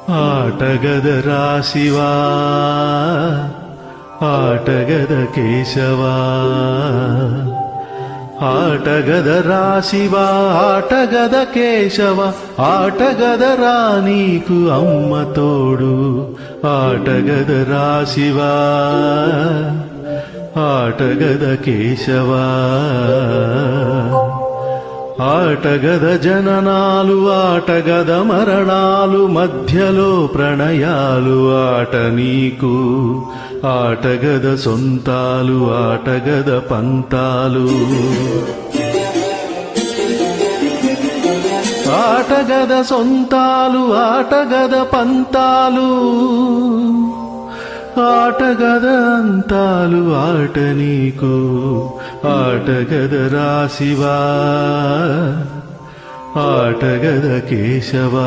ಆಟಗದ ರಾಶಿವಾ ಆಟಗದ ಕೇಶವಾ ಆಟಗದ ರಾಶಿವಾ ಆಟಗದ ಕೇಶವ ఆటగద రా నీకు అమ్మ తోడు ఆటగద రాశివా ఆటగద కేశవా ఆటగద జననాలు ఆటగద మరణాలు మధ్యలో ప్రణయాలు ఆట నీకు ఆటగద సొంతాలు ఆటగద పంతాలు ఆటగద సొంతాలు ఆటగద పంతాలు ఆటగద అంతాలు ఆట నీకు ఆటగద రాశివా ఆటగద కేశవా